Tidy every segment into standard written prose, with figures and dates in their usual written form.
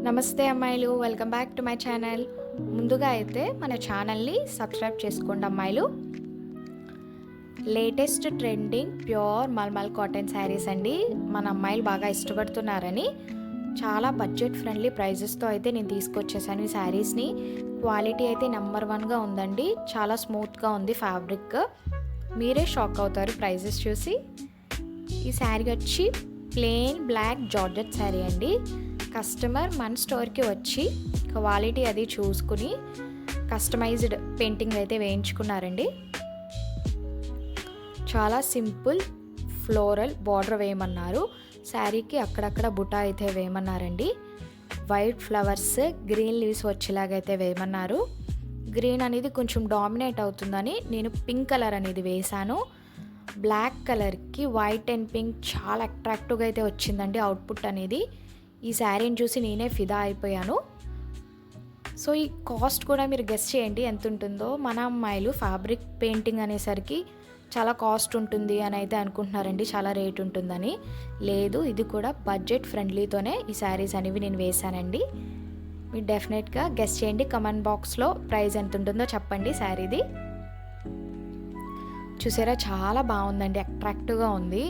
నమస్తే అమ్మాయిలు, welcome back to my channel. ముందుగా అయితే మన ఛానల్ని సబ్స్క్రైబ్ చేసుకోండి అమ్మాయిలు. Latest trending pure mulmul cotton sarees అండి. మన అమ్మాయిలు బాగా ఇష్టపడుతున్నారని చాలా బడ్జెట్ ఫ్రెండ్లీ ప్రైజెస్తో అయితే నేను తీసుకొచ్చేసాను ఈ శారీస్ని. క్వాలిటీ అయితే నెంబర్ 1గా ఉందండి. చాలా స్మూత్గా ఉంది ఫ్యాబ్రిక్. మీరే షాక్ అవుతారు ప్రైజెస్ చూసి. ఈ శారీ వచ్చి ప్లెయిన్ బ్లాక్ జార్జెట్ శారీ అండి. కస్టమర్ మన స్టోర్కి వచ్చి క్వాలిటీ అది చూసుకుని కస్టమైజ్డ్ పెయింటింగ్ అయితే వేయించుకున్నారండి. చాలా సింపుల్ ఫ్లోరల్ బార్డర్ వేయమన్నారు. శారీకి అక్కడక్కడ బుటా అయితే వేయమన్నారండి. వైట్ ఫ్లవర్స్ గ్రీన్ లీవ్స్ వచ్చేలాగైతే వేయమన్నారు. గ్రీన్ అనేది కొంచెం డామినేట్ అవుతుందని నేను పింక్ కలర్ అనేది వేశాను. బ్లాక్ కలర్కి వైట్ అండ్ పింక్ చాలా అట్రాక్టివ్గా అయితే వచ్చిందండి అవుట్పుట్ అనేది. ఈ శారీని చూసి నేనే ఫిదా అయిపోయాను. సో ఈ కాస్ట్ కూడా మీరు గెస్ చేయండి ఎంత ఉంటుందో. మన అమ్మాయిలు ఫ్యాబ్రిక్ పెయింటింగ్ అనేసరికి చాలా కాస్ట్ ఉంటుంది అని అయితే అనుకుంటున్నారండి, చాలా రేట్ ఉంటుందని. లేదు, ఇది కూడా బడ్జెట్ ఫ్రెండ్లీతోనే ఈ శారీస్ అనేవి నేను వేశానండి. మీరు డెఫినెట్గా గెస్ చేయండి. కమెంట్ బాక్స్లో ప్రైస్ ఎంత ఉంటుందో చెప్పండి. శారీది చూసారా, చాలా బాగుందండి, అట్రాక్టివ్గా ఉంది.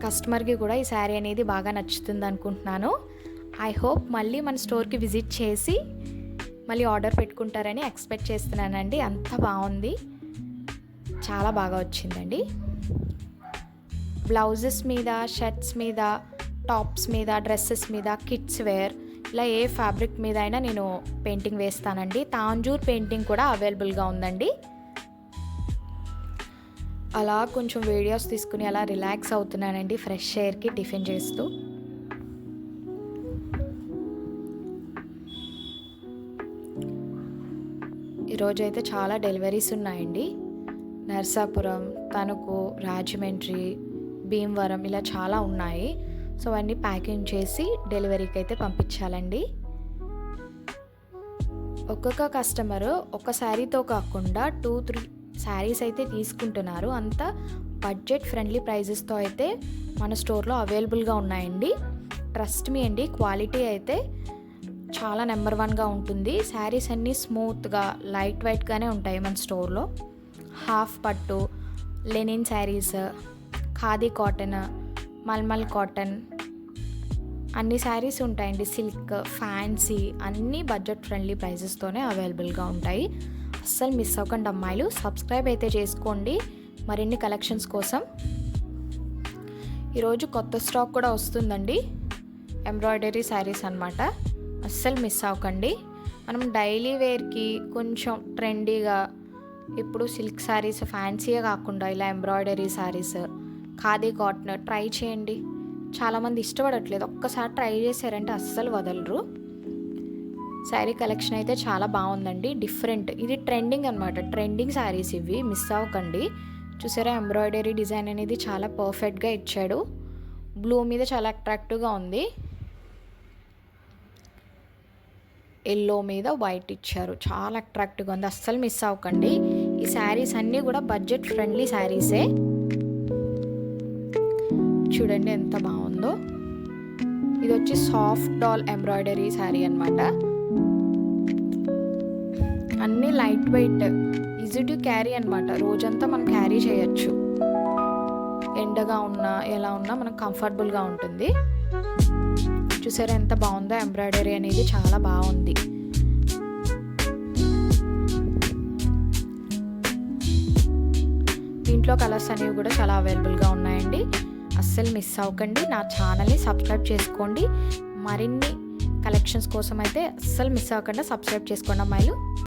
కస్టమర్కి కూడా ఈ శారీ అనేది బాగా నచ్చుతుంది అనుకుంటున్నాను. ఐ హోప్ మళ్ళీ మన స్టోర్కి విజిట్ చేసి మళ్ళీ ఆర్డర్ పెట్టుకుంటారని ఎక్స్పెక్ట్ చేస్తున్నానండి. అంత బాగుంది, చాలా బాగా వచ్చిందండి. బ్లౌజెస్ మీద, షర్ట్స్ మీద, టాప్స్ మీద, డ్రెస్సెస్ మీద, కిడ్స్ వేర్ ఇలా ఏ ఫ్యాబ్రిక్ మీద అయినా నేను పెయింటింగ్ వేస్తానండి. తాంజూర్ పెయింటింగ్ కూడా అవైలబుల్గా ఉందండి. అలా కొంచెం వీడియోస్ తీసుకుని అలా రిలాక్స్ అవుతున్నానండి ఫ్రెష్ ఎయిర్కి టిఫిన్ చేస్తూ. ఈరోజైతే చాలా డెలివరీస్ ఉన్నాయండి. నర్సాపురం, తణుకు, రాజమండ్రి, భీమవరం ఇలా చాలా ఉన్నాయి. సో అవన్నీ ప్యాకింగ్ చేసి డెలివరీకి అయితే పంపించాలండి. ఒక్కొక్క కస్టమరు ఒక శారీతో కాకుండా 2-3 శారీస్ అయితే తీసుకుంటున్నారు. అంత బడ్జెట్ ఫ్రెండ్లీ ప్రైజెస్తో అయితే మన స్టోర్లో అవైలబుల్గా ఉన్నాయండి. ట్రస్ట్ మీ అండి, క్వాలిటీ అయితే చాలా నెంబర్ 1గా ఉంటుంది. శారీస్ అన్నీ స్మూత్గా లైట్ వెయిట్గానే ఉంటాయి మన స్టోర్లో. హాఫ్ పట్టు, linen sarees, khadi cotton, mulmul cotton అన్ని శారీస్ ఉంటాయండి. సిల్క్, ఫ్యాన్సీ అన్నీ బడ్జెట్ ఫ్రెండ్లీ ప్రైజెస్తోనే అవైలబుల్గా ఉంటాయి. అస్సలు మిస్ అవ్వకండి అమ్మాయిలు. సబ్స్క్రైబ్ అయితే చేసుకోండి మరిన్ని కలెక్షన్స్ కోసం. ఈరోజు కొత్త స్టాక్ కూడా వస్తుందండి, ఎంబ్రాయిడరీ శారీస్ అన్నమాట. అస్సలు మిస్ అవ్వకండి. మనం డైలీ వేర్కి కొంచెం ట్రెండీగా ఇప్పుడు సిల్క్ శారీస్ ఫ్యాన్సీగా కాకుండా ఇలా embroidery saris, khadi cotton try చేయండి. చాలామంది ఇష్టపడట్లేదు, ఒక్కసారి ట్రై చేశారంటే అస్సలు వదలరు. శారీ కలెక్షన్ అయితే చాలా బాగుందండి, డిఫరెంట్. ఇది ట్రెండింగ్ అనమాట, ట్రెండింగ్ శారీస్ ఇవి, మిస్ అవ్వకండి. చూసారా, ఎంబ్రాయిడరీ డిజైన్ అనేది చాలా పర్ఫెక్ట్గా ఇచ్చాడు. బ్లూ మీద చాలా అట్రాక్టివ్గా ఉంది. ఎల్లో మీద వైట్ ఇచ్చారు, చాలా అట్రాక్టివ్గా ఉంది. అస్సలు మిస్ అవ్వకండి. ఈ శారీస్ అన్నీ కూడా బడ్జెట్ ఫ్రెండ్లీ శారీసే. చూడండి ఎంత బాగుందో. ఇది వచ్చి సాఫ్ట్ డాల్ ఎంబ్రాయిడరీ శారీ అనమాట. అన్నీ light weight, easy to carry అనమాట. రోజంతా మనం క్యారీ చేయొచ్చు. ఎండగా ఉన్నా ఎలా ఉన్నా మనకు కంఫర్టబుల్గా ఉంటుంది. చూసారా ఎంత బాగుందో, ఎంబ్రాయిడరీ అనేది చాలా బాగుంది. దీంట్లో కలర్స్ అనేవి కూడా చాలా అవైలబుల్గా ఉన్నాయండి. అస్సలు మిస్ అవ్వకండి. నా ఛానల్ని సబ్స్క్రైబ్ చేసుకోండి. మరిన్ని కలెక్షన్స్ కోసం అయితే అస్సలు మిస్ అవ్వకుండా సబ్స్క్రైబ్ చేసుకోండి అమ్మాయిలు.